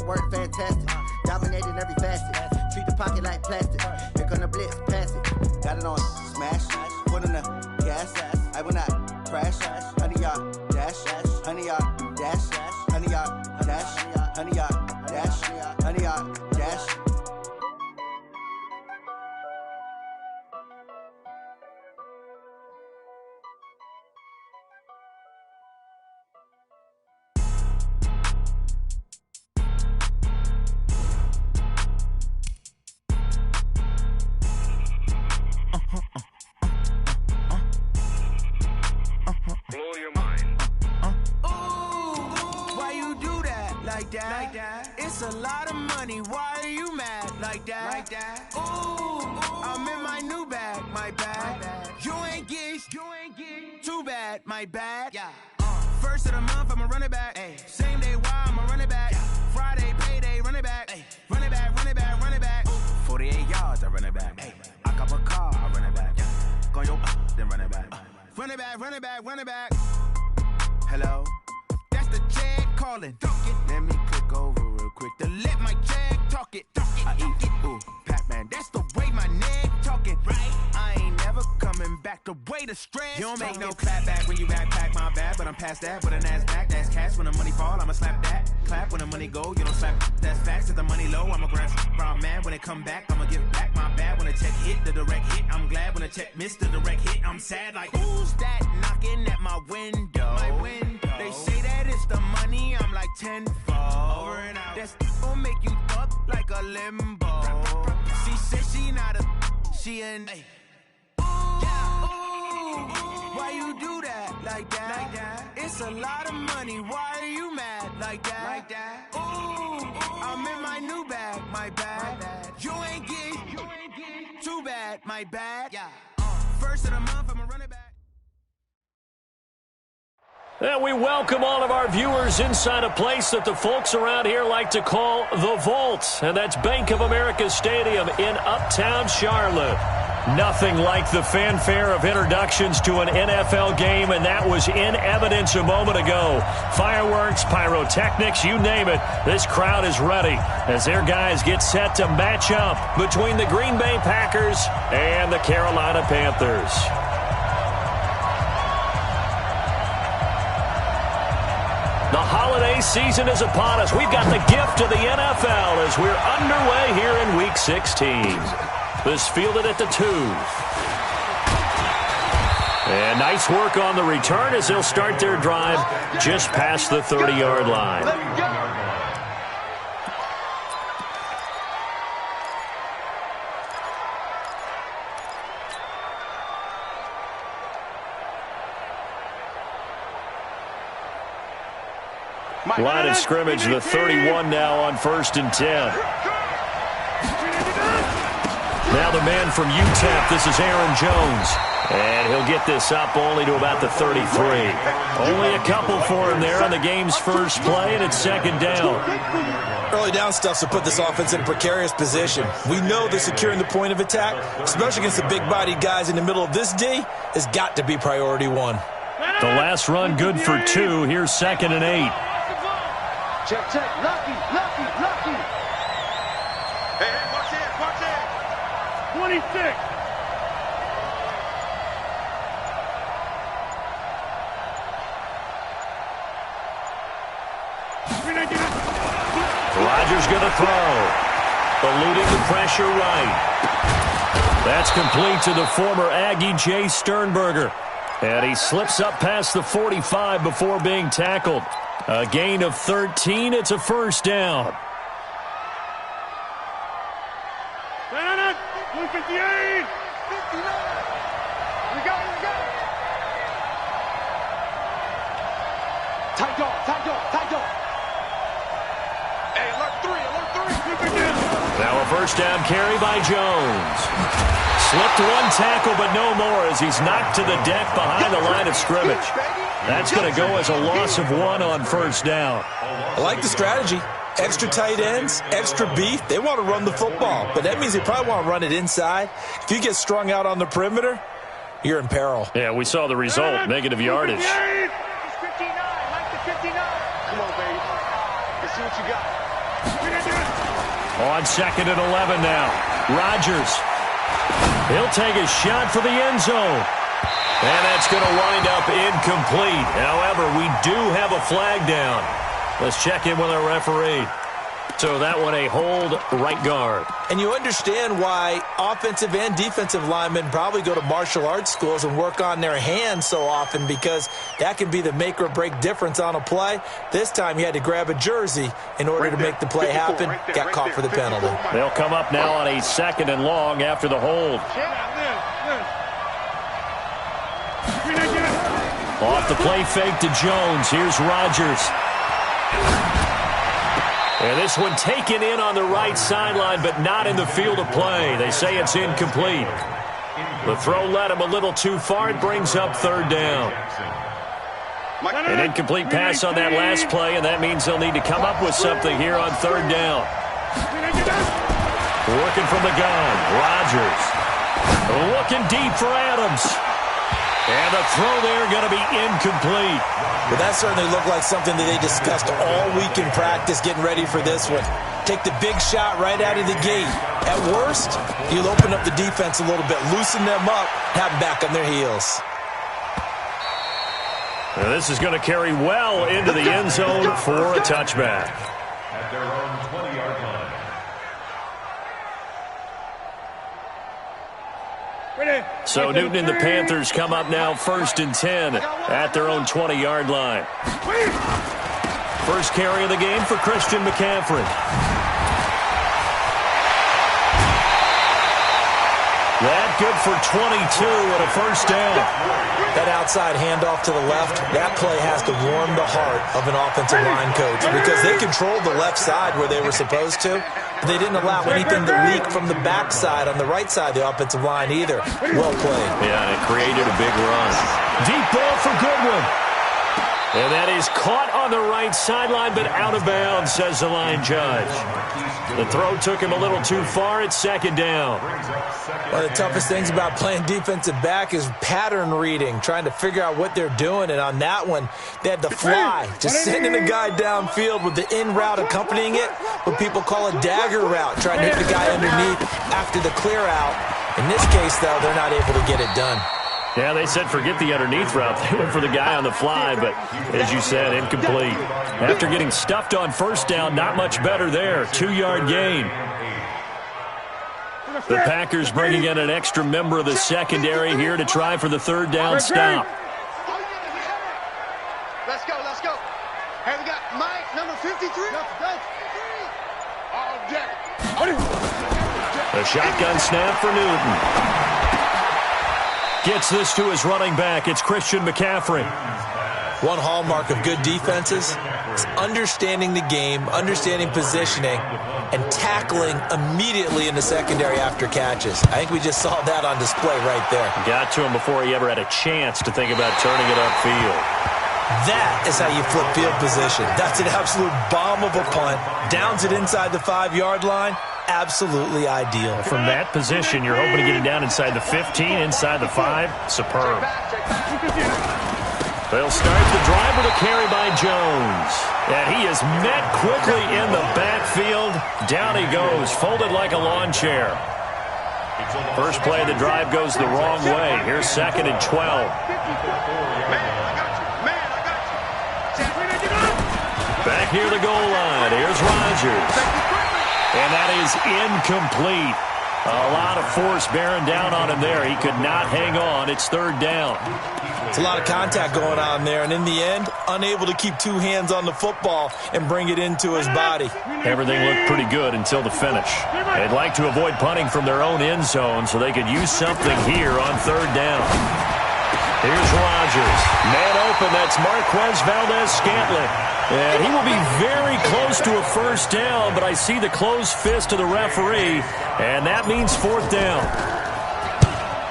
footwork fantastic. Dominating every facet. Treat the pocket like plastic. Here come the blitz, pass it. Got it on smash. Put on the gas. I will not crash. 100-yard dash. 100-yard dash. 100-yard dash. 100-yard dash. 100-yard dash. Blow your mind. Why you do that like that? It's a lot of money. Why are you mad like that? Ooh, I'm in my new bag, my bad. You ain't get too bad, my bad. First of the month, I'ma run it back. Same day, why I'ma run it back. Friday, payday, run it back. Run it back, run it back, run it back. 48 yards, I run it back. I cop a car, I run it back. Go yo, then run it back. Run it back, run it back, run it back. Hello? That's the jag calling. Let me click over real quick to let my jag talk it. I eat it, ooh, Pac-Man. That's the way my neck talking. Right? I ain't never coming back the way the stress. You don't make no clap back when you backpack, my bad. But I'm past that with an ass back. That's cash when the money fall. I'ma slap that. Clap when the money go. You don't slap. That's facts. If the money low, I'ma grab brown man. When it come back, I'ma give back my bad. When the check hit, the direct hit. I'm glad when the check missed the direct hit. I'm sad like, who's that knocking at my window? They say that it's the money, I'm like tenfold. Over and out. That's gon' make you up like a limbo. She said she not a, she an. Why you do that like that? It's a lot of money. Why are you mad like that? Ooh, I'm in my new bag, my bad. You ain't get too bad, my bad. First of the month, I'ma run it back. And we welcome all of our viewers inside a place that the folks around here like to call the Vault. And that's Bank of America Stadium in Uptown Charlotte. Nothing like the fanfare of introductions to an NFL game, and that was in evidence a moment ago. Fireworks, pyrotechnics, you name it. This crowd is ready as their guys get set to match up between the Green Bay Packers and the Carolina Panthers. The holiday season is upon us. We've got the gift of the NFL as we're underway here in Week 16. This fielded at the 2. And nice work on the return as they'll start their drive just past the 30-yard line. Line of scrimmage, the 31 now on 1st and 10. Now the man from UTEP, this is Aaron Jones. And he'll get this up only to about the 33. Only a couple for him there on the game's first play, and it's 2nd down. Early down stuff's to put this offense in a precarious position. We know that securing the point of attack, especially against the big-bodied guys in the middle of this D, has got to be priority 1. The last run good for 2. Here's 2nd and 8. Check, lucky. Hey, watch it. 26. Rodgers going to throw. Eluding the pressure right. That's complete to the former Aggie Jay Sternberger. And he slips up past the 45 before being tackled. A gain of 13. It's a 1st down. 59. 59. We got it. Tight dog. Hey, alert 3. Now a 1st down carry by Jones. Slipped one tackle, but no more as he's knocked to the deck behind the line of scrimmage. That's going to go as a loss of 1 on 1st down. I like the strategy. Extra tight ends, extra beef. They want to run the football, but that means they probably want to run it inside. If you get strung out on the perimeter, you're in peril. Yeah, we saw the result, negative yardage. 59, Mike the 59. Come on, baby. Let's see what you got. On 2nd and 11 now. Rodgers. He'll take a shot for the end zone. And that's going to wind up incomplete. However, we do have a flag down. Let's check in with our referee. So that one a hold, right guard. And you understand why offensive and defensive linemen probably go to martial arts schools and work on their hands so often, because that can be the make or break difference on a play. This time he had to grab a jersey in order to make the play happen. Got caught for the penalty. They'll come up now on a 2nd and long after the hold. Off the play fake to Jones. Here's Rodgers. And this one taken in on the right sideline, but not in the field of play. They say it's incomplete. The throw led him a little too far. It brings up 3rd down. An incomplete pass on that last play, and that means they'll need to come up with something here on 3rd down. Working from the gun, Rodgers. Looking deep for Adams. And the throw there going to be incomplete. But that certainly looked like something that they discussed all week in practice getting ready for this one. Take the big shot right out of the gate. At worst, you'll open up the defense a little bit, loosen them up, have them back on their heels. Now this is going to carry well into the end zone for a touchback. At their own 20-yard line. So Newton and the Panthers come up now 1st and 10 at their own 20-yard line. First carry of the game for Christian McCaffrey. That good for 22 and a 1st down. That outside handoff to the left, that play has to warm the heart of an offensive line coach, because they controlled the left side where they were supposed to. They didn't allow anything to leak from the backside on the right side of the offensive line either. Well played. Yeah, it created a big run. Deep ball for Goodwin. And that is caught on the right sideline, but out of bounds, says the line judge. The throw took him a little too far. It's 2nd down. One of the toughest things about playing defensive back is pattern reading, trying to figure out what they're doing. And on that one, they had the fly, just sending a guy downfield with the in route accompanying it, what people call a dagger route, trying to hit the guy underneath after the clear out. In this case, though, they're not able to get it done. Yeah, they said forget the underneath route. They went for the guy on the fly, but as you said, incomplete. After getting stuffed on 1st down, not much better there. 2-yard gain. The Packers bringing in an extra member of the secondary here to try for the 3rd down stop. Let's go, let's go. Hey, we got Mike, number 53. All day. A shotgun snap for Newton. Gets this to his running back. It's Christian McCaffrey. One hallmark of good defenses is understanding the game, understanding positioning, and tackling immediately in the secondary after catches. I think we just saw that on display right there. Got to him before he ever had a chance to think about turning it upfield. That is how you flip field position. That's an absolute bomb of a punt. Downs it inside the 5-yard line. Absolutely ideal. From that position, you're hoping to get it down inside the 15, inside the 5. Superb. They'll start the drive with a carry by Jones. And he is met quickly in the backfield. Down he goes, folded like a lawn chair. First play of the drive goes the wrong way. Here's 2nd and 12. Back near the goal line. Here's Rodgers. And that is incomplete. A lot of force bearing down on him there. He could not hang on. It's 3rd down. It's a lot of contact going on there, and in the end, unable to keep 2 hands on the football and bring it into his body. Everything looked pretty good until the finish. They'd like to avoid punting from their own end zone so they could use something here on 3rd down. Here's Rodgers. Man open, that's Marquez Valdez-Scantling. And he will be very close to a 1st down, but I see the closed fist of the referee, and that means 4th down.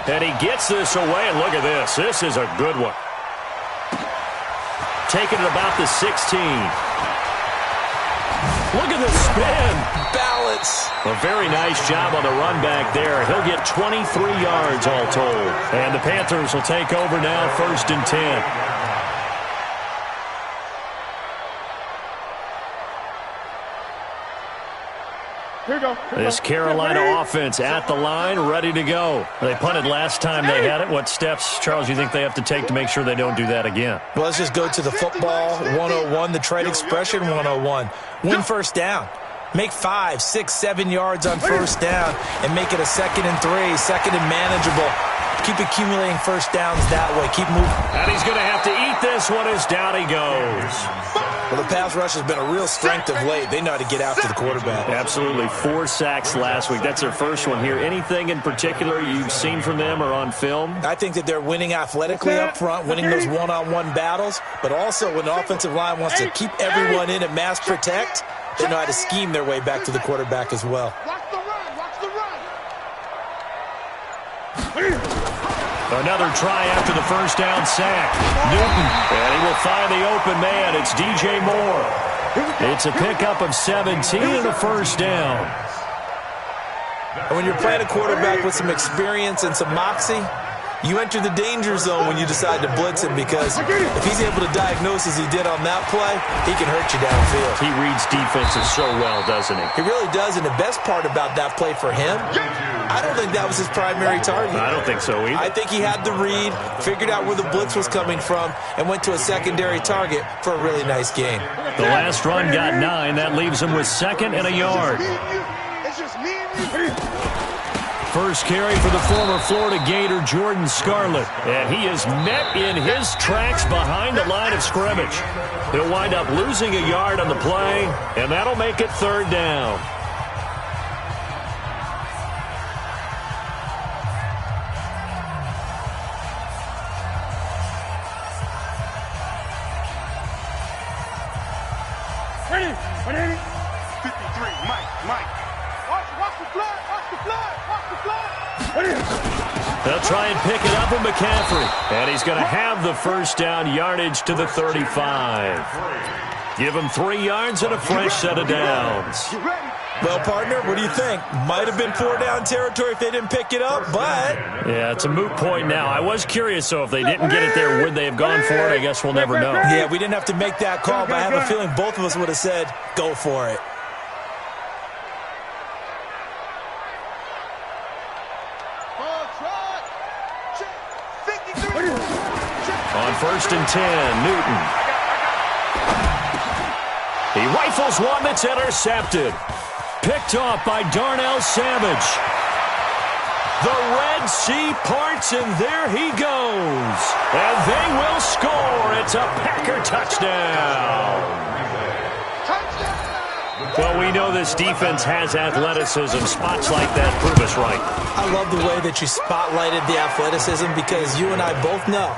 And he gets this away, and look at this. This is a good one. Taking it about the 16. Look at the spin. Balance. A very nice job on the run back there. He'll get 23 yards all told. And the Panthers will take over now, 1st and 10. This Carolina offense at the line, ready to go. They punted last time they had it. What steps, Charles, you think they have to take to make sure they don't do that again? Well, let's just go to the football 101, the trade expression 101. Win first down. Make 5, 6, 7 yards on first down and make it a 2nd and 3, 2nd and manageable. Keep accumulating first downs that way. Keep moving. And he's going to have to eat this one as down he goes. Well, the pass rush has been a real strength of late. They know how to get after the quarterback. Absolutely. 4 sacks last week. That's their first one here. Anything in particular you've seen from them or on film? I think that they're winning athletically up front, winning those one-on-one battles, but also when the offensive line wants to keep everyone in and mass protect, they know how to scheme their way back to the quarterback as well. Watch the run. Watch the run. Another try after the first down sack. Newton, and he will find the open man. It's DJ Moore. It's a pickup of 17 and a first down. And when you're playing a quarterback with some experience and some moxie, you enter the danger zone when you decide to blitz him, because if he's able to diagnose as he did on that play, he can hurt you downfield. He reads defenses so well, doesn't he? He really does, and the best part about that play for him, I don't think that was his primary target. I don't think so either. I think he had the read, figured out where the blitz was coming from, and went to a secondary target for a really nice gain. The last run got 9. That leaves him with 2nd and a yard. It's just me and you. First carry for the former Florida Gator, Jordan Scarlett. And he is met in his tracks behind the line of scrimmage. He'll wind up losing a yard on the play, and that'll make it 3rd down. Ready? 53, Mike. Watch the flood. Watch the flood. Watch the flood. They'll try and pick it up with McCaffrey. And he's going to have the first down, yardage to the 35. Give him 3 yards and a fresh set of downs. Well, partner, what do you think? Might have been 4-down territory if they didn't pick it up, but... Yeah, it's a moot point now. I was curious, so if they didn't get it there, would they have gone for it? I guess we'll never know. Yeah, we didn't have to make that call, but I have a feeling both of us would have said, go for it. On 1st and 10, Newton. He rifles one that's intercepted. Picked off by Darnell Savage. The Red Sea parts, and there he goes. And they will score. It's a Packer touchdown. Well, we know this defense has athleticism. Spots like that prove us right. I love the way that you spotlighted the athleticism, because you and I both know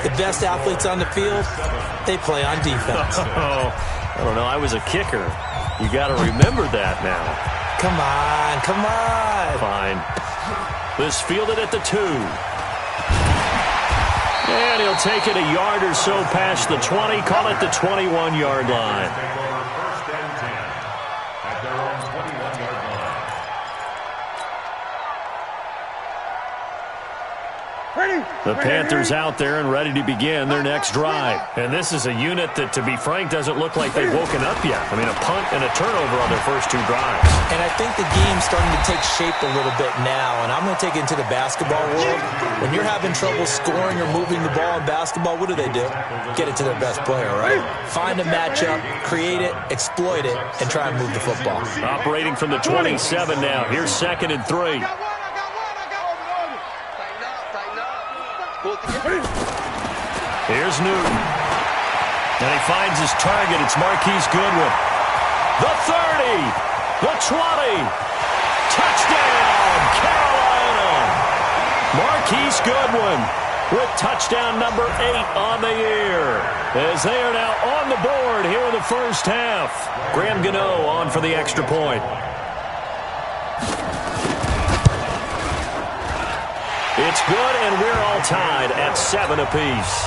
the best athletes on the field, they play on defense. Oh, I don't know. I was a kicker. You got to remember that now. Come on. Fine. This fielded at the 2. And he'll take it a yard or so past the 20. Call it the 21-yard line. First and 10 at their own 21-yard line. The Panthers out there and ready to begin their next drive. And this is a unit that, to be frank, doesn't look like they've woken up yet. I mean, a punt and a turnover on their first 2 drives. And I think the game's starting to take shape a little bit now, and I'm going to take it into the basketball world. When you're having trouble scoring or moving the ball in basketball, what do? Get it to their best player, right? Find a matchup, create it, exploit it, and try and move the football. Operating from the 27 now. Here's 2nd and 3. Here's Newton. And he finds his target. It's Marquise Goodwin. The 30. The 20. Touchdown, Carolina. Marquise Goodwin with touchdown number 8 on the year, as they are now on the board here in the first half. Graham Gano on for the extra point. It's good, and we're all tied at 7 apiece.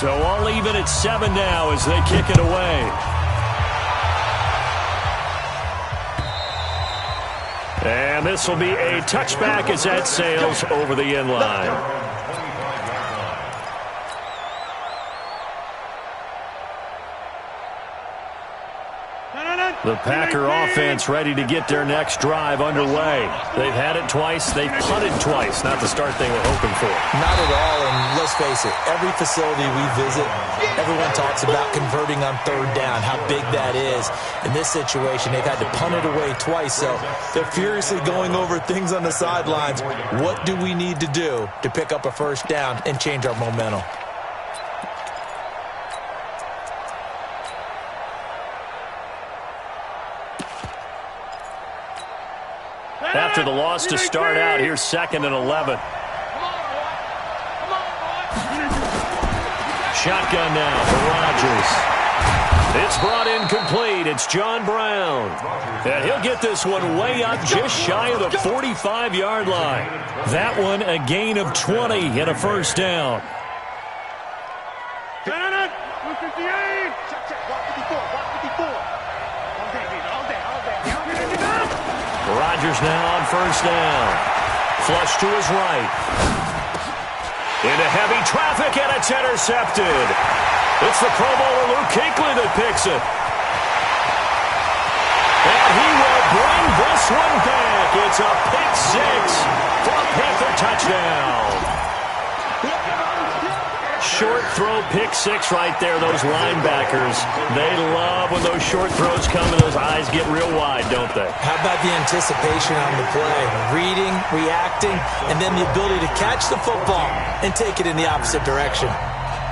So all even at 7 now as they kick it away. And this will be a touchback as that sails over the end line. The Packer offense ready to get their next drive underway. They've had it twice. They've punted twice. Not the start they were hoping for. Not at all, and let's face it, every facility we visit, everyone talks about converting on third down, how big that is. In this situation, they've had to punt it away twice, so they're furiously going over things on the sidelines. What do we need to do to pick up a first down and change our momentum? After the loss to start out, here's 2nd and 11. Shotgun now for Rodgers. It's brought in complete. It's John Brown. And he'll get this one way up just shy of the 45-yard line. That one a gain of 20 and a first down. Rodgers now on first down. Flush to his right. Into heavy traffic, and it's intercepted. It's the Pro Bowler Luke Kuechly that picks it. And he will bring this one back. It's a pick six for a Panther touchdown. Short throw, pick six right there. Those linebackers, they love when those short throws come and those eyes get real wide, don't they? How about the anticipation on the play? Reading, reacting, and then the ability to catch the football and take it in the opposite direction.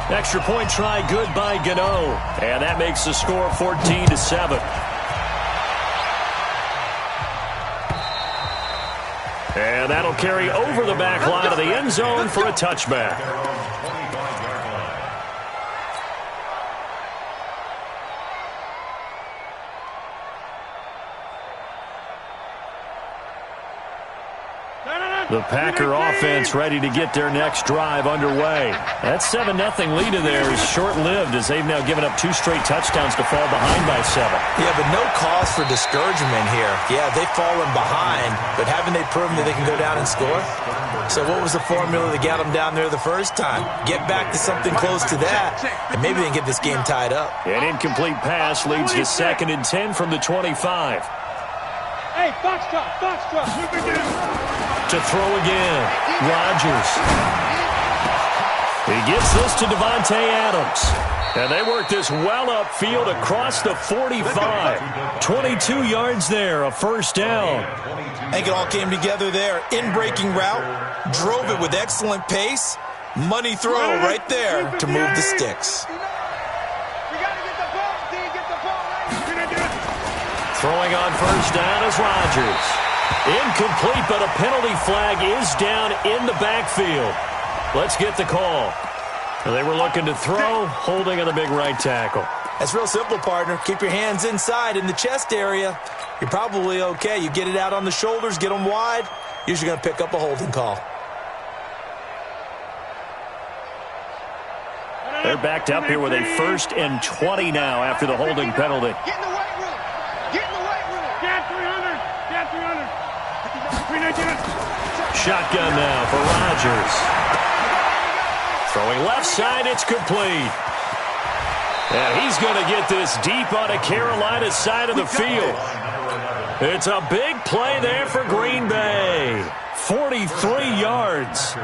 Extra point try, good by Gano. And that makes the score 14-7. And that'll carry over the back line of the end zone for a touchback. The Packer offense ready to get their next drive underway. That 7-0 lead of theirs is short-lived as they've now given up 2 straight touchdowns to fall behind by 7. Yeah, but no cause for discouragement here. Yeah, they've fallen behind, but haven't they proven that they can go down and score? So what was the formula that got them down there the first time? Get back to something close to that, and maybe they can get this game tied up. An incomplete pass leads to 2nd and 10 from the 25. Hey, foxtrot. To throw again, Rodgers. He gets this to Devontae Adams. And they work this well upfield across the 45. 22 yards there, a first down. I think it all came together there. In-breaking route, drove it with excellent pace. Money throw right there to move the sticks. Throwing on first down is Rodgers. Incomplete, but a penalty flag is down in the backfield. Let's get the call. They were looking to throw, holding on the big right tackle. That's real simple, partner. Keep your hands inside in the chest area. You're probably okay. You get it out on the shoulders, get them wide. Usually going to pick up a holding call. They're backed up here with a 1st and 20 now after the holding penalty. Get in the weight room. Get in the weight room. Get 300. Get 300. Shotgun now for Rodgers. Throwing left side, it's complete. And he's going to get this deep on a Carolina side of the field. It's a big play there for Green Bay. 43 yards.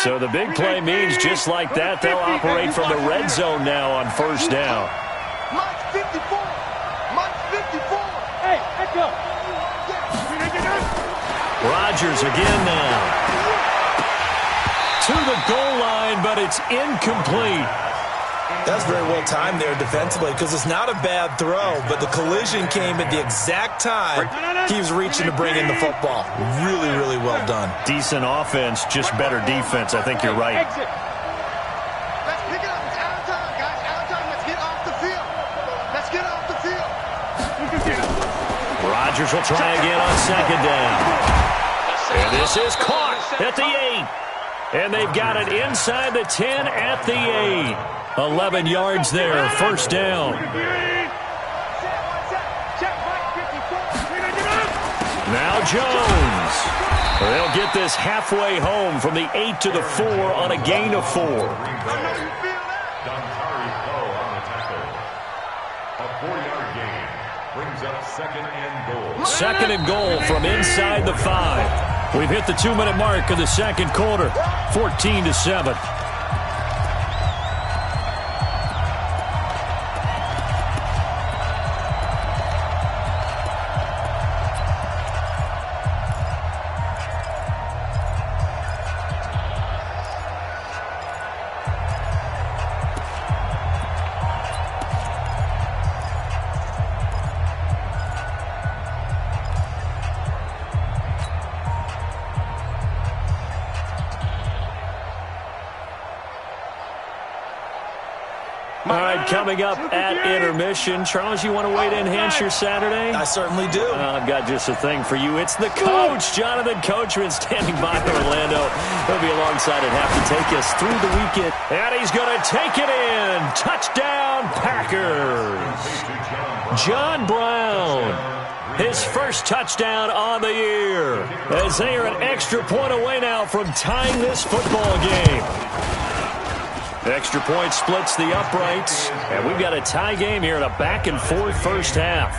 So the big play means just like that, they'll operate from the red zone now on first down. March 54. March 54. Hey, echo. Rodgers again now. To the goal line, but it's incomplete. That's very well timed there defensively because it's not a bad throw, but the collision came at the exact time he was reaching to bring in the football. Really, really well done. Decent offense, just better defense. I think you're right. Exit. Let's pick it up. It's out of time, guys. Out of time. Let's get off the field. Let's get off the field. Rodgers will try again on second down. And this is caught at the 8. And they've got it inside the 10 at the 8. 11 yards there, first down. Check. Now Jones. They'll get this halfway home from the 8 to the 4 on a gain of 4. Second and goal from inside the 5. We've hit the 2-minute mark of the second quarter. 14-7. All right, coming up at intermission. Charles, you want to wait to enhance your Saturday? I certainly do. I've got just a thing for you. It's the coach, Jonathan Coachman, standing by Orlando. He'll be alongside and have to take us through the weekend. And he's going to take it in. Touchdown, Packers. John Brown. His first touchdown on the year. As they are an extra point away now from tying this football game. Extra point splits the uprights, and we've got a tie game here in a back-and-forth first half.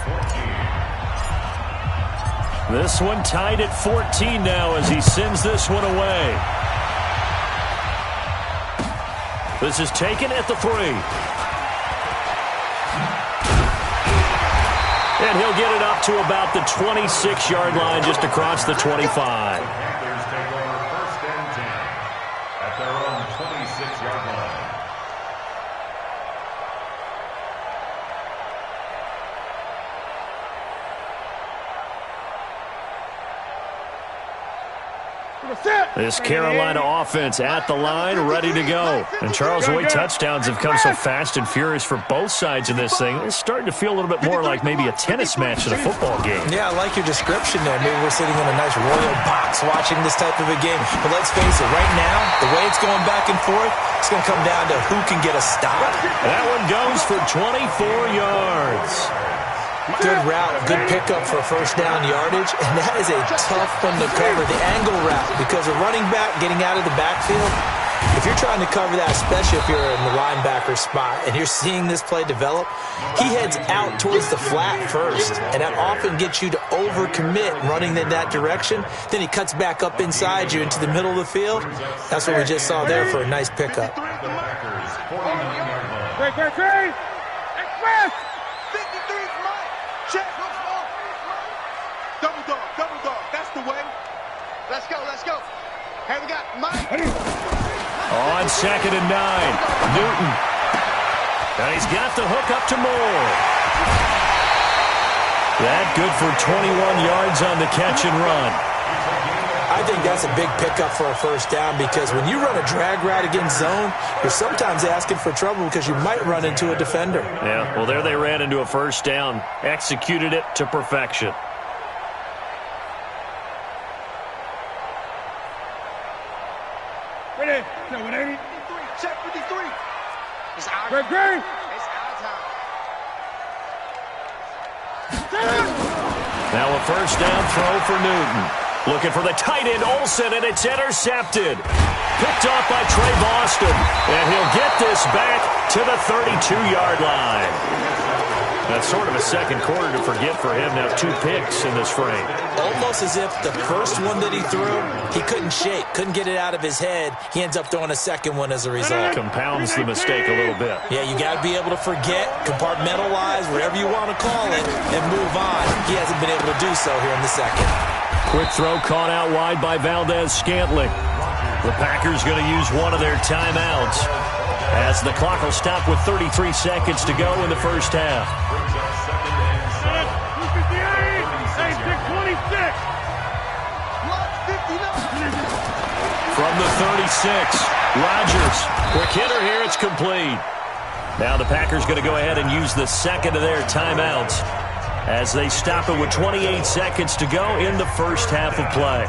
This one tied at 14 now as he sends this one away. This is taken at the 3. And he'll get it up to about the 26-yard line just across the 25. This Carolina offense at the line, ready to go. And Charles, the way touchdowns have come so fast and furious for both sides in this thing, it's starting to feel a little bit more like maybe a tennis match in a football game. Yeah, I like your description there. Maybe we're sitting in a nice royal box watching this type of a game. But let's face it, right now, the way it's going back and forth, it's going to come down to who can get a stop. That one goes for 24 yards. Good route, good pickup for first down yardage, and that is a tough one to cover, the angle route, because a running back getting out of the backfield, if you're trying to cover that, especially if you're in the linebacker spot and you're seeing this play develop, he heads out towards the flat first, and that often gets you to overcommit running in that direction. Then he cuts back up inside you into the middle of the field. That's what we just saw there for a nice pickup. Express! 53's mine! Check! Double dog, that's the way. Let's go. Hey, we got Mike. On 2nd and 9, Newton. And he's got the hook up to Moore. That good for 21 yards on the catch and run. I think that's a big pickup for a first down because when you run a drag route against zone, you're sometimes asking for trouble because you might run into a defender. Yeah, well, there they ran into a first down. Executed it to perfection. Ready? No, 180. Check 53. It's our time. It's our time. Now a first down throw for Newton. Looking for the tight end, Olsen, and it's intercepted. Picked off by Trey Boston. And he'll get this back to the 32-yard line. That's sort of a second quarter to forget for him. Now 2 picks in this frame. Almost as if the first one that he threw, he couldn't shake, couldn't get it out of his head. He ends up throwing a second one as a result. Compounds the mistake a little bit. Yeah, you got to be able to forget, compartmentalize, whatever you want to call it, and move on. He hasn't been able to do so here in the second. Quick throw caught out wide by Valdez-Scantling. The Packers going to use one of their timeouts as the clock will stop with 33 seconds to go in the first half. From the 36, Rodgers. Quick hitter here, it's complete. Now the Packers going to go ahead and use the second of their timeouts as they stop it with 28 seconds to go in the first half of play.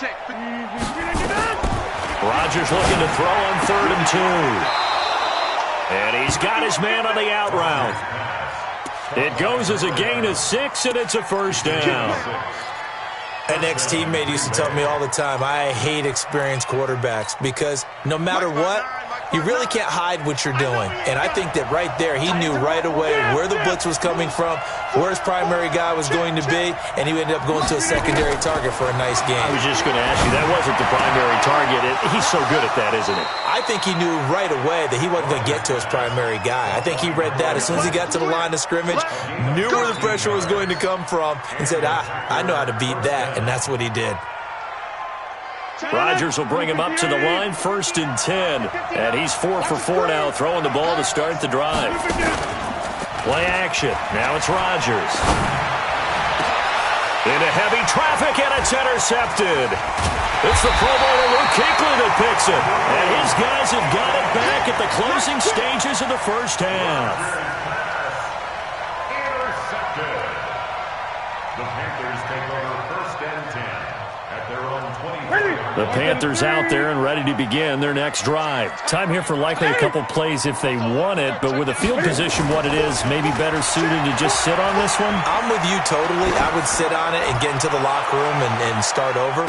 check. Rodgers looking to throw on 3rd and 2. And he's got his man on the out route. It goes as a gain of 6, and it's a first down. An ex-teammate used to tell me all the time, I hate experienced quarterbacks because no matter what, you really can't hide what you're doing. And I think that right there, he knew right away where the blitz was coming from, where his primary guy was going to be, and he ended up going to a secondary target for a nice game. I was just going to ask you, that wasn't the primary target. He's so good at that, isn't he? I think he knew right away that he wasn't going to get to his primary guy. I think he read that as soon as he got to the line of scrimmage, knew where the pressure was going to come from, and said, I know how to beat that, and that's what he did. Rodgers will bring him up to the line, 1st and 10. And he's 4 for 4 now, throwing the ball to start the drive. Play action. Now it's Rodgers. Into heavy traffic, and it's intercepted. It's the Pro Bowler Luke Kuechly that picks it. And his guys have got it back at the closing stages of the first half. Intercepted. The Panthers take over 1st and 10 at their own 20. The Panthers out there and ready to begin their next drive. Time here for likely a couple plays if they want it, but with the field position what it is, maybe better suited to just sit on this one? I'm with you totally. I would sit on it and get into the locker room and start over.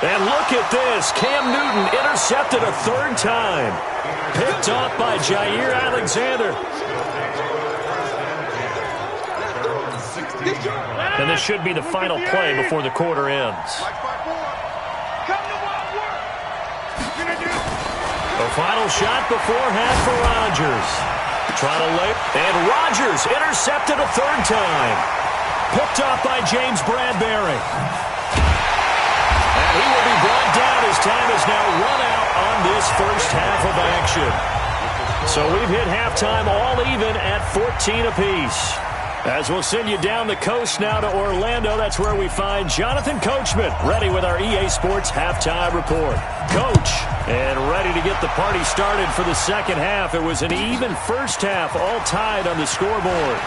And look at this. Cam Newton intercepted a 3rd time. Picked off by Jair Alexander. And this should be the final play before the quarter ends. The final shot before half for Rodgers. Trying to lay. And Rodgers intercepted a 3rd time. Picked off by James Bradbury. And he will be brought down as time is now run out on this first half of action. So we've hit halftime all even at 14 apiece. As we'll send you down the coast now to Orlando, that's where we find Jonathan Coachman, ready with our EA Sports Halftime Report. Coach, and ready to get the party started for the second half. It was an even first half, all tied on the scoreboard.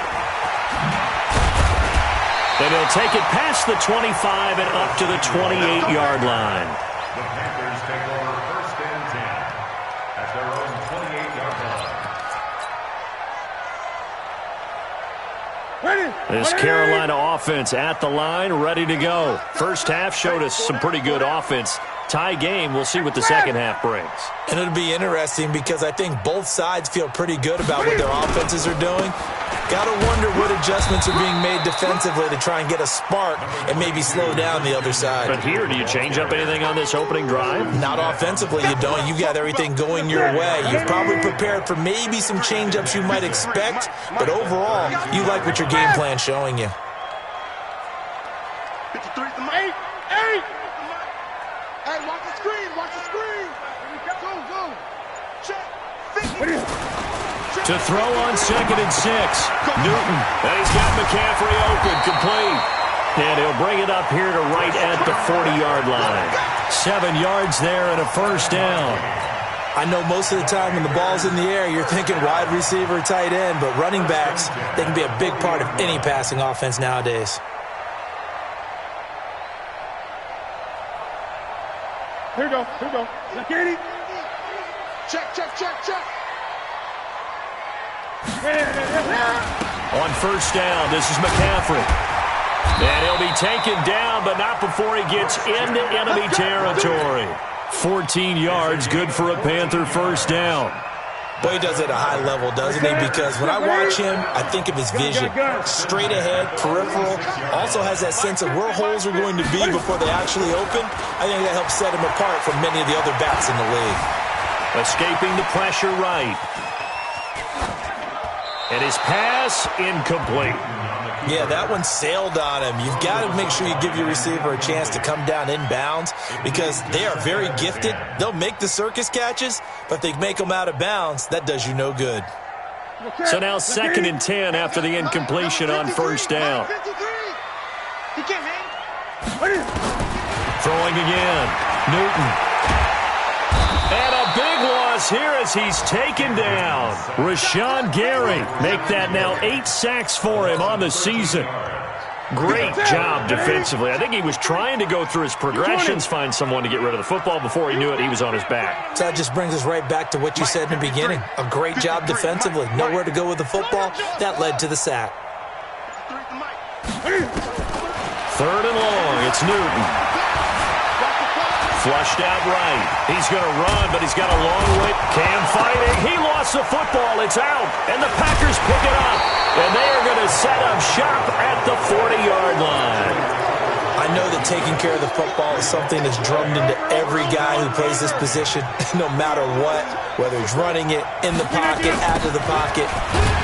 And he'll take it past the 25 and up to the 28-yard line. The Panthers take over 1st and 10 at their own 28-yard line. This Carolina offense at the line, ready to go. First half showed us some pretty good offense. Tie game, we'll see what the second half brings. And it'll be interesting because I think both sides feel pretty good about what their offenses are doing. Got to wonder what adjustments are being made defensively to try and get a spark and maybe slow down the other side. But here, do you change up anything on this opening drive? Not offensively, you don't. You got everything going your way. You've probably prepared for maybe some change-ups you might expect, but overall, you like what your game plan's showing you. 53 to 8. Hey, watch the screen. Watch the screen. Go. Check. 50. To throw on 2nd and 6. Newton. And he's got McCaffrey open, complete. And he'll bring it up here to right at the 40-yard line. 7 yards there and a first down. I know most of the time when the ball's in the air, you're thinking wide receiver, tight end, but running backs, they can be a big part of any passing offense nowadays. Here we go. Security. Check. On first down, this is McCaffrey. And he'll be taken down, but not before he gets into enemy territory. 14 yards, good for a Panther first down. Boy, he does it at a high level, doesn't he? Because when I watch him, I think of his vision. Straight ahead, peripheral. Also has that sense of where holes are going to be before they actually open. I think that helps set him apart from many of the other backs in the league. Escaping the pressure right. And his pass incomplete. Yeah, that one sailed on him. You've got to make sure you give your receiver a chance to come down inbounds because they are very gifted. They'll make the circus catches, but if they make them out of bounds, that does you no good. So now 2nd and 10 after the incompletion on first down. Throwing again. Newton. And a big loss here as he's taken down. Rashawn Gary make that now 8 sacks for him on the season. Great job defensively. I think he was trying to go through his progressions, find someone to get rid of the football. Before he knew it, he was on his back. So that just brings us right back to what you said in the beginning. A great job defensively. Nowhere to go with the football. That led to the sack. Third and long. It's Newton. Flushed out right. He's going to run, but he's got a long way. Cam fighting. He lost the football. It's out. And the Packers pick it up. And they are going to set up shop at the 40-yard line. I know that taking care of the football is something that's drummed into every guy who plays this position, no matter what, whether he's running it, in the pocket, out of the pocket.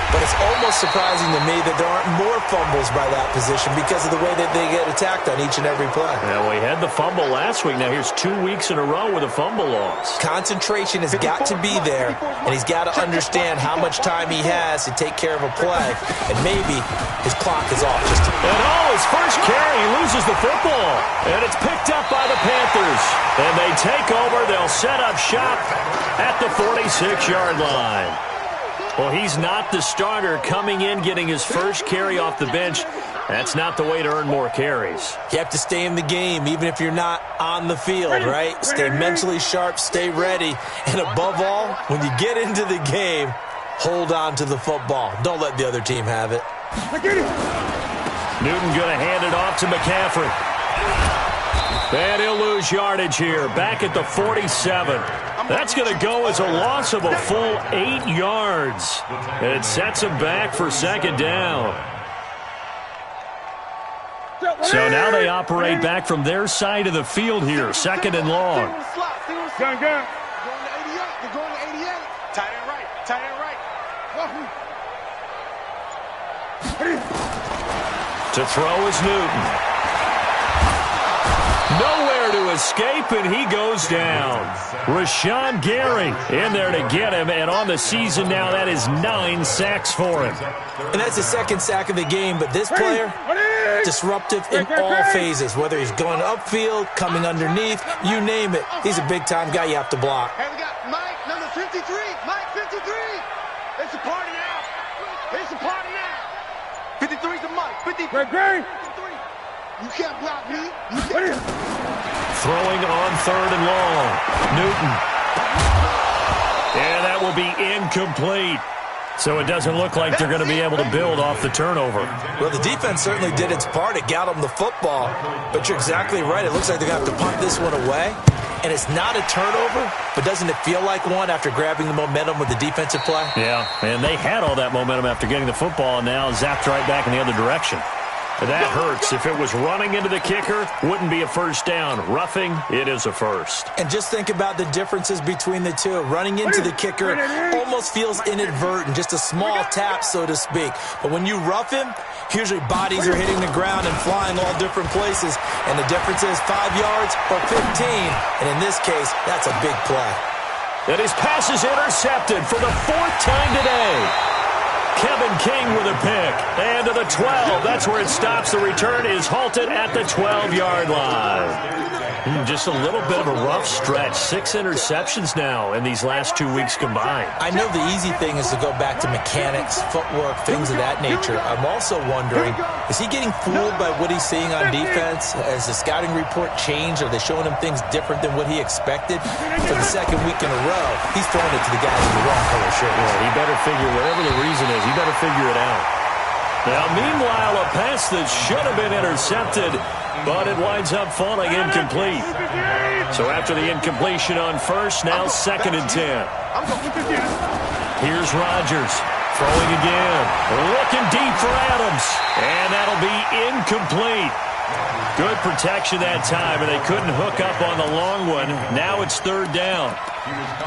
But it's almost surprising to me that there aren't more fumbles by that position because of the way that they get attacked on each and every play. Yeah, we had the fumble last week. Now here's 2 weeks in a row with a fumble loss. Concentration has got to be there, and he's got to understand how much time he has to take care of a play, and maybe his clock is off just a bit. And his first carry, he loses the football, and it's picked up by the Panthers. And they take over. They'll set up shop at the 46-yard line. Well, he's not the starter coming in, getting his first carry off the bench. That's not the way to earn more carries. You have to stay in the game, even if you're not on the field, right? Stay mentally sharp, stay ready. And above all, when you get into the game, hold on to the football. Don't let the other team have it. Newton going to hand it off to McCaffrey. And he'll lose yardage here, back at the 47. That's going to go as a loss of a full 8 yards. And it sets him back for second down. So now they operate back from their side of the field here, second and long. Gun. They're going to 88. Tight end right. To throw is Newton. Nowhere to escape, and he goes down. Rashawn Gary in there to get him, and on the season now, that is 9 sacks for him. And that's the second sack of the game, but this player, disruptive in all phases, whether he's going upfield, coming underneath, you name it. He's a big-time guy you have to block. Hey, we got Mike, number 53. Mike, 53. It's a party now. 53's a Mike. 53. You can't block me. Throwing on third and long. Newton. And that will be incomplete. So it doesn't look like they're going to be able to build off the turnover. Well, the defense certainly did its part. It got them the football. But you're exactly right. It looks like they're going to have to punt this one away. And it's not a turnover, but doesn't it feel like one after grabbing the momentum with the defensive play? Yeah, and they had all that momentum after getting the football, and now zapped right back in the other direction. That hurts. If it was running into the kicker, wouldn't be a first down. Roughing, it is a first. And just think about the differences between the two. Running into the kicker almost feels inadvertent, just a small tap, so to speak. But when you rough him, usually bodies are hitting the ground and flying all different places. And the difference is 5 yards or 15. And in this case, that's a big play. And his pass is intercepted for the 4th time today. Kevin King with a pick. And to the 12. That's where it stops. The return is halted at the 12-yard line. Just a little bit of a rough stretch. 6 interceptions now in these last 2 weeks combined. I know the easy thing is to go back to mechanics, footwork, things of that nature. I'm also wondering, is he getting fooled by what he's seeing on defense? Has the scouting report changed? Are they showing him things different than what he expected? For the second week in a row, he's throwing it to the guys in the wrong color shirt. Yeah, he better figure, whatever the reason is, he better figure it out. Now, meanwhile, a pass that should have been intercepted, but it winds up falling incomplete. So after the incompletion on first, now 2nd and 10. Here's Rodgers throwing again. Looking deep for Adams. And that'll be incomplete. Good protection that time, and they couldn't hook up on the long one. Now it's 3rd down.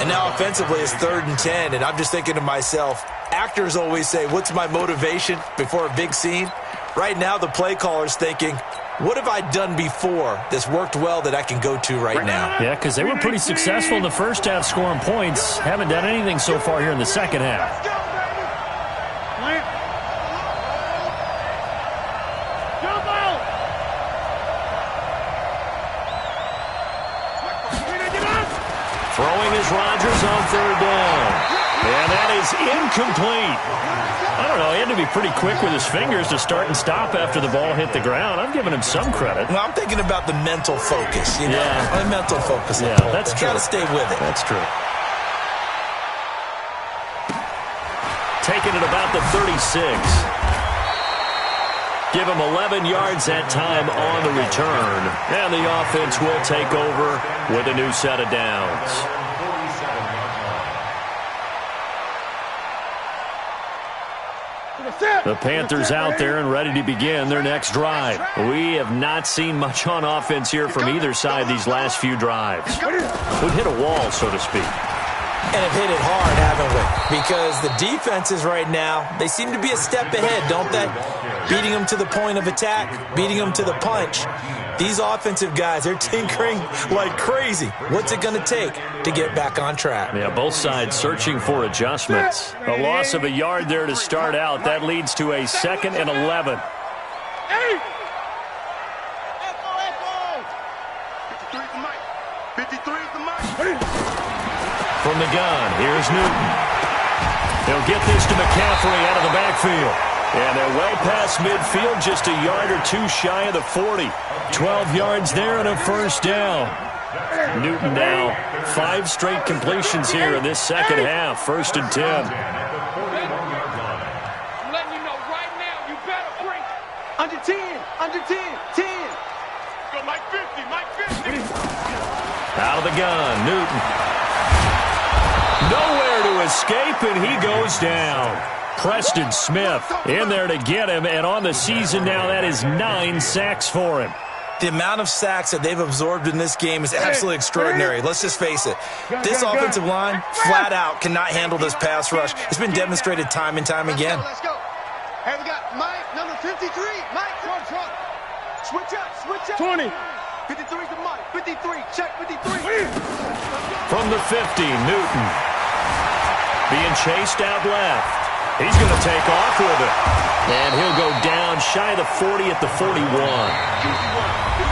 And now offensively it's 3rd and 10, and I'm just thinking to myself, actors always say, what's my motivation before a big scene? Right now the play caller's thinking, what have I done before that's worked well that I can go to right now? Yeah, because they were pretty successful in the first half scoring points. Haven't done anything so far here in the second half. Throwing is Rodgers on 3rd down. And that is incomplete. I don't know. He had to be pretty quick with his fingers to start and stop after the ball hit the ground. I'm giving him some credit. Well, I'm thinking about the mental focus. You know? Yeah. The mental focus. Yeah, that's true. Got to stay with it. That's true. Taking it about the 36. Give him 11 yards that time on the return. And the offense will take over with a new set of downs. The Panthers out there and ready to begin their next drive. We have not seen much on offense here from either side these last few drives. We've hit a wall, so to speak. And have hit it hard, haven't we? Because the defenses right now, they seem to be a step ahead, don't they? Beating them to the point of attack, beating them to the punch. These offensive guys, they're tinkering like crazy. What's it going to take to get back on track? Yeah, both sides searching for adjustments. A loss of a yard there to start out. That leads to a 2nd and 11. From the gun, here's Newton. He'll get this to McCaffrey out of the backfield. And they're well past midfield, just a yard or two shy of the 40. 12 yards there and a first down. Newton now 5 straight completions here in this second half. 1st and 10. I'm letting you know right now, you better bring under 10, 10. Go Mike 50, Mike 50. Out of the gun, Newton. Nowhere to escape, and he goes down. Preston Smith in there to get him, and on the season now, that is 9 sacks for him. The amount of sacks that they've absorbed in this game is absolutely extraordinary. Let's just face it. This offensive line, flat out, cannot handle this pass rush. It's been demonstrated time and time again. Let's go. Hey, we got Mike, number 53. Mike, front. Switch up. 20. 53 to Mike. 53. Check 53. From the 50, Newton. Being chased out left. He's going to take off with it. And he'll go down shy of the 40 at the 41.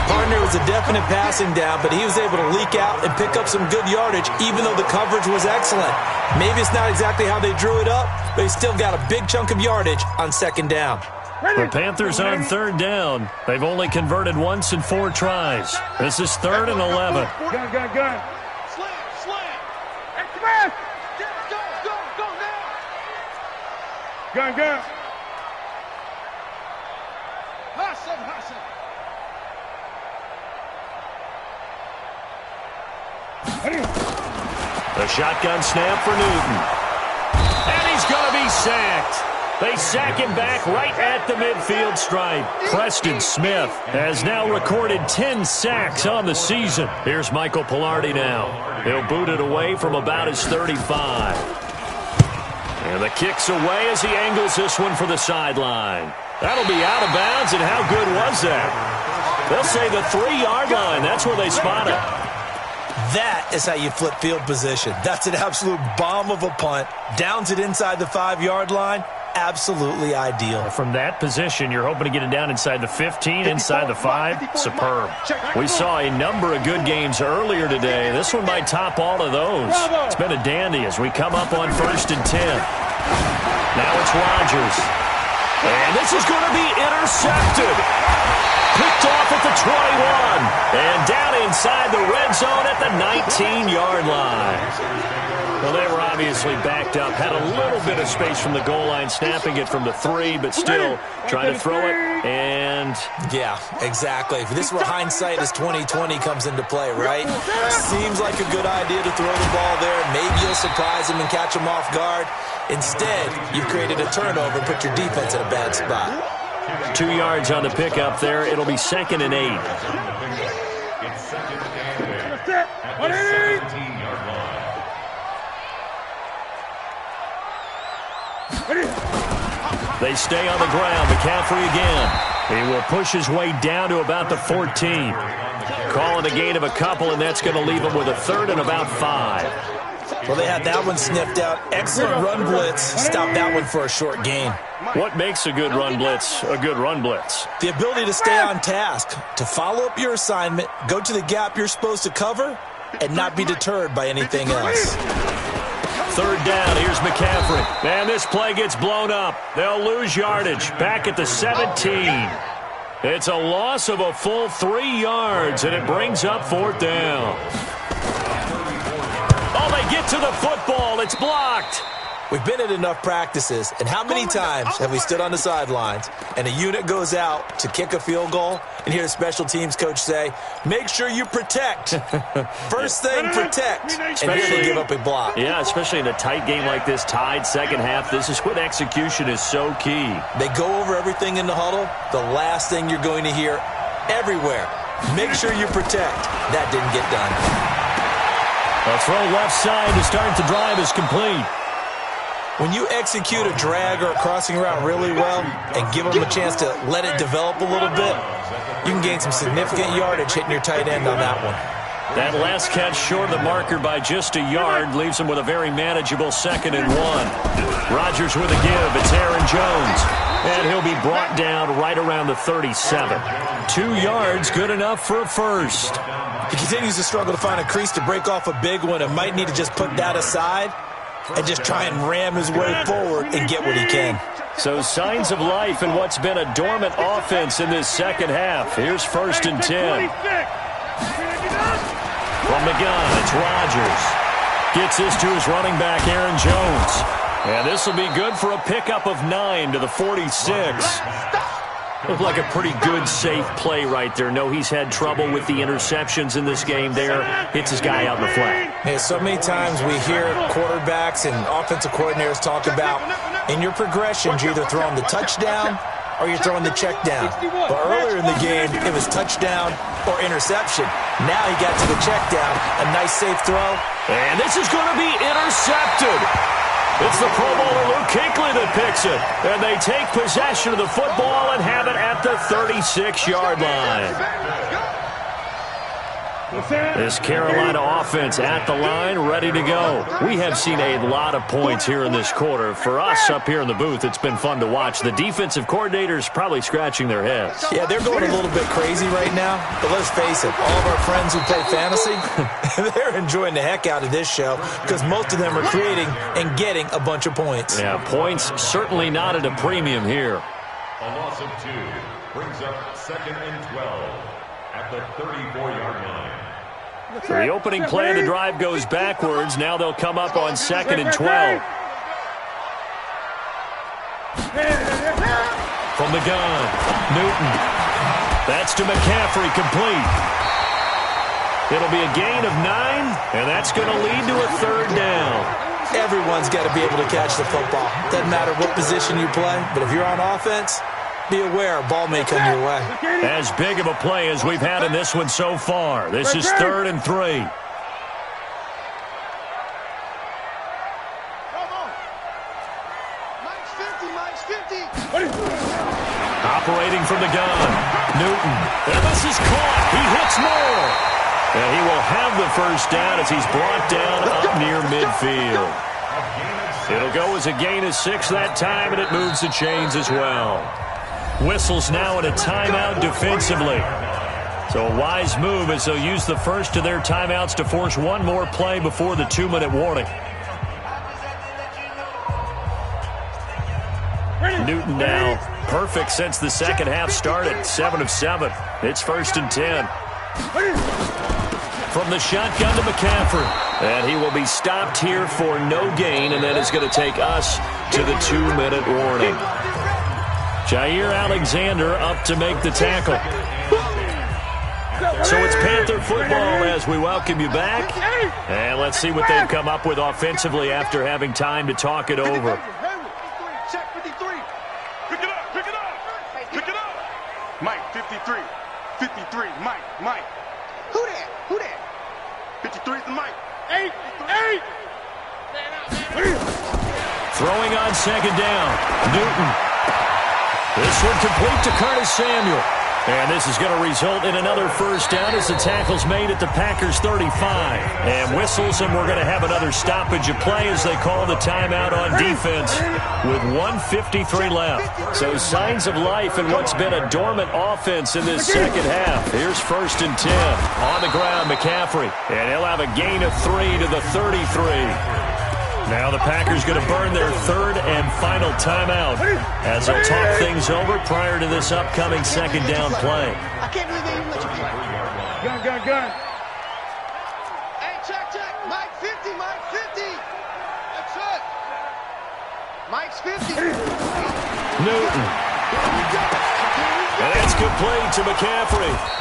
Partner was a definite passing down, but he was able to leak out and pick up some good yardage, even though the coverage was excellent. Maybe it's not exactly how they drew it up, but he still got a big chunk of yardage on 2nd down. The Panthers on 3rd down. They've only converted once in 4 tries. This is 3rd and 11. Gun. Slam. Hey, Smith. Go now. Gun. Hustle. The shotgun snap for Newton. And he's going to be sacked. They sack him back right at the midfield stripe. Preston Smith has now recorded 10 sacks on the season. Here's Michael Pilardi now. He'll boot it away from about his 35. And the kick's away as he angles this one for the sideline. That'll be out of bounds, and how good was that? They'll say the 3-yard line. That's where they spot it. That is how you flip field position. That's an absolute bomb of a punt. Downs it inside the 5-yard line. Absolutely ideal. From that position, you're hoping to get it down inside the 15, inside the 5. Superb. We saw a number of good games earlier today. This one might top all of those. It's been a dandy as we come up on 1st and 10. Now it's Rodgers. And this is going to be intercepted. Picked off at the 21. And down inside the red zone at the 19-yard line. Well, they were obviously backed up. Had a little bit of space from the goal line, snapping it from the 3, but still trying to throw it. And yeah, exactly. This is where hindsight is 20/20 comes into play, right? Seems like a good idea to throw the ball there. Maybe you'll surprise him and catch him off guard. Instead, you've created a turnover and put your defense in a bad spot. 2 yards on the pickup there. It'll be 2nd and 8. It's 2nd and 8 at the 17-yard line. They stay on the ground. McCaffrey again. He will push his way down to about the 14. Calling a gain of a couple, and that's going to leave him with a 3rd and about 5. Well, they had that one sniffed out. Excellent run blitz. Stop that one for a short gain. What makes a good run blitz a good run blitz? The ability to stay on task, to follow up your assignment, go to the gap you're supposed to cover, and not be deterred by anything else. Third down, here's McCaffrey. And this play gets blown up. They'll lose yardage. Back at the 17. It's a loss of a full 3 yards, and it brings up fourth down. Oh, they get to the football. It's blocked. We've been at enough practices, and how many times have we stood on the sidelines and a unit goes out to kick a field goal and hear the special teams coach say, make sure you protect. First thing, protect. And here they give up a block. Yeah, especially in a tight game like this, tied second half. This is when execution is so key. They go over everything in the huddle. The last thing you're going to hear everywhere, make sure you protect. That didn't get done. A throw left side to start the drive is complete. When you execute a drag or a crossing route really well and give them a chance to let it develop a little bit, you can gain some significant yardage hitting your tight end on that one. That last catch short of the marker by just a yard leaves him with a very manageable 2nd and 1. Rodgers with a give. It's Aaron Jones. And he'll be brought down right around the 37. 2 yards, good enough for a first. He continues to struggle to find a crease to break off a big one and might need to just put that aside and just try and ram his way forward and get what he can. So signs of life in what's been a dormant offense in this second half. Here's 1st and 10. From the gun, it's Rodgers. Gets this to his running back, Aaron Jones. And this will be good for a pickup of 9 to the 46. Looked like a pretty good, safe play right there. No, he's had trouble with the interceptions in this game there. Hits his guy out in the flat. Yeah, so many times we hear quarterbacks and offensive coordinators talk about in your progressions, you're either throwing the touchdown or you're throwing the check down. But earlier in the game, it was touchdown or interception. Now he got to the check down. A nice, safe throw. And this is going to be intercepted. It's the Pro Bowler Luke Kuechly that picks it. And they take possession of the football and have it at the 36-yard line. This Carolina offense at the line, ready to go. We have seen a lot of points here in this quarter. For us up here in the booth, it's been fun to watch. The defensive coordinators probably scratching their heads. Yeah, they're going a little bit crazy right now. But let's face it, all of our friends who play fantasy, they're enjoying the heck out of this show because most of them are creating and getting a bunch of points. Yeah, points certainly not at a premium here. A loss of 2 brings up 2nd and 12 at the 34-yard line. So the opening play of the drive goes backwards. Now they'll come up on 2nd and 12. From the gun, Newton. That's to McCaffrey, complete. It'll be a gain of 9, and that's going to lead to a 3rd down. Everyone's got to be able to catch the football. Doesn't matter what position you play, but if you're on offense, be aware a ball may come your way. As big of a play as we've had in this one so far. This is 3rd and 3. Operating from the gun, Newton. And this is caught. He hits more. And he will have the first down as he's brought down up near midfield. It'll go as a gain of 6 that time, and it moves the chains as well. Whistles now in a timeout defensively. So a wise move as they'll use the first of their timeouts to force one more play before the 2-minute warning. Newton now perfect since the second half started. 7 of 7. It's 1st and 10. From the shotgun to McCaffrey. And he will be stopped here for no gain, and that is going to take us to the 2-minute warning. Jair Alexander up to make the tackle. So it's Panther football as we welcome you back. And let's see what they've come up with offensively after having time to talk it over. Check 53. Pick it up, pick it up. Pick it up. Mike, 53. 53, Mike. Who that? 53 is the Mike. 8. Throwing on 2nd down. Newton. This one complete to Curtis Samuel. And this is going to result in another first down as the tackle's made at the Packers 35. And whistles, and we're going to have another stoppage of play as they call the timeout on defense with 1:53 left. So signs of life in what's been a dormant offense in this second half. Here's 1st and 10. On the ground, McCaffrey. And he'll have a gain of 3 to the 33. Now the Packers going to burn their third and final timeout as they'll talk things over prior to this upcoming second down play. I can't believe they even let you play. Gun. Hey, check. Mike 50, Mike 50. That's it. Mike's 50. Newton. And that's complete to McCaffrey.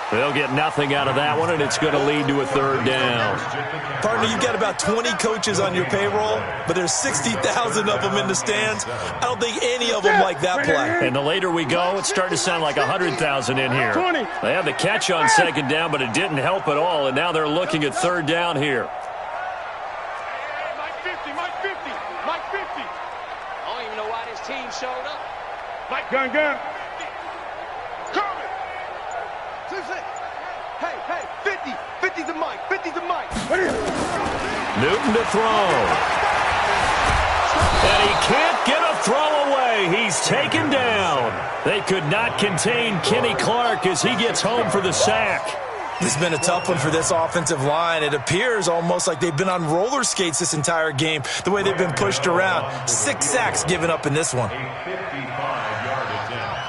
They'll get nothing out of that one, and it's going to lead to a third down. Partner, you've got about 20 coaches on your payroll, but there's 60,000 of them in the stands. I don't think any of them like that play. And the later we go, it's starting to sound like 100,000 in here. They had the catch on second down, but it didn't help at all, and now they're looking at third down here. Mike 50. I don't even know why this team showed up. Mike, gun. Coming. Hey, 50. 50's a Mike. 50's a Mike. Newton to throw. And he can't get a throw away. He's taken down. They could not contain Kenny Clark as he gets home for the sack. This has been a tough one for this offensive line. It appears almost like they've been on roller skates this entire game, the way they've been pushed around. 6 sacks given up in this one. A 55-yard attempt.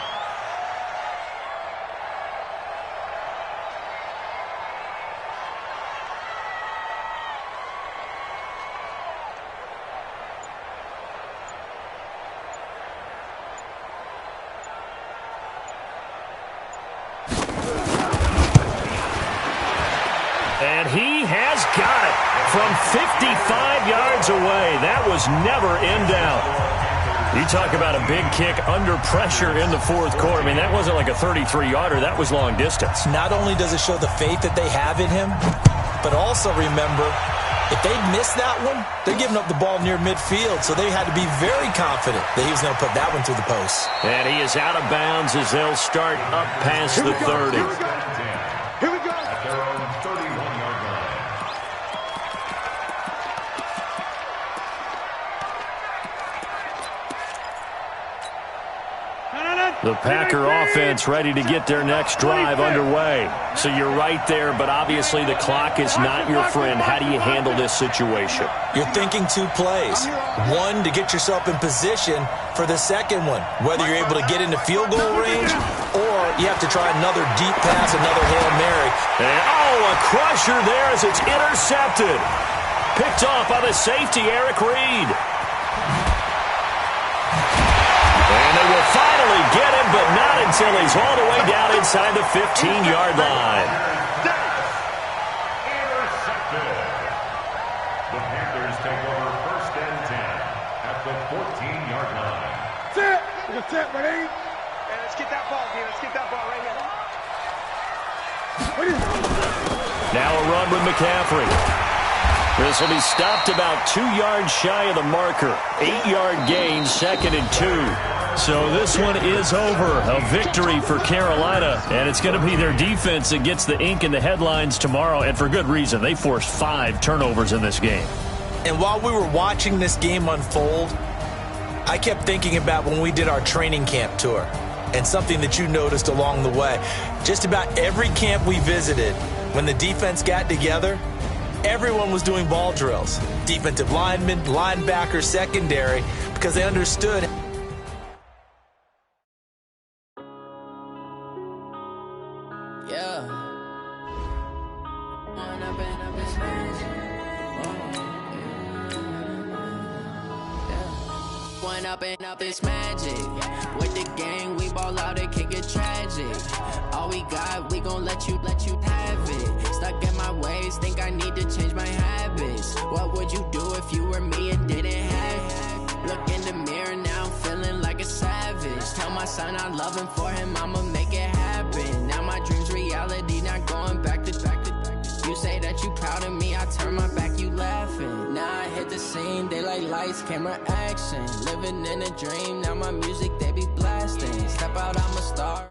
And he has got it from 55 yards away. That was never in doubt. You talk about a big kick under pressure in the fourth quarter. I mean, that wasn't like a 33-yarder. That was long distance. Not only does it show the faith that they have in him, but also remember, if they miss that one, they're giving up the ball near midfield, so they had to be very confident that he was going to put that one through the post. And he is out of bounds as they'll start up past the 30. Here we go. At their own 31-yard line. The Packer offense ready to get their next drive underway. So you're right there, but obviously the clock is not your friend. How do you handle this situation? You're thinking 2 plays. One, to get yourself in position for the second one, whether you're able to get into field goal range or you have to try another deep pass, another Hail Mary. And, a crusher there as it's intercepted. Picked off by the safety, Eric Reed. And they will finally get him, but not until he's all the way down inside the 15-yard line. Intercepted. The Panthers take over first and 10 at the 14-yard line. Set, buddy. Hey, let's get that ball, dude. Let's get that ball right here. Now a run with McCaffrey. This will be stopped about 2 yards shy of the marker. 8-yard gain, 2nd and 2. So this one is over. A victory for Carolina, and it's going to be their defense that gets the ink in the headlines tomorrow, and for good reason. They forced 5 turnovers in this game. And while we were watching this game unfold, I kept thinking about when we did our training camp tour and something that you noticed along the way. Just about every camp we visited, when the defense got together, everyone was doing ball drills. Defensive linemen, linebackers, secondary, because they understood. Up this magic with the gang, we ball out, it can get tragic. All we got, we gon' let you have it. Stuck in my ways, think I need to change my habits. What would you do if you were me and didn't have it? Look in the mirror now, I'm feeling like a savage. Tell my son I love him, for him I'ma make it happen. Now my dream's reality, not going back to. You say that you proud of me, I turn my back, you laughing. Now I hit the scene, they like lights, camera, action. Living in a dream, now my music, they be blasting. Step out, I'm a star.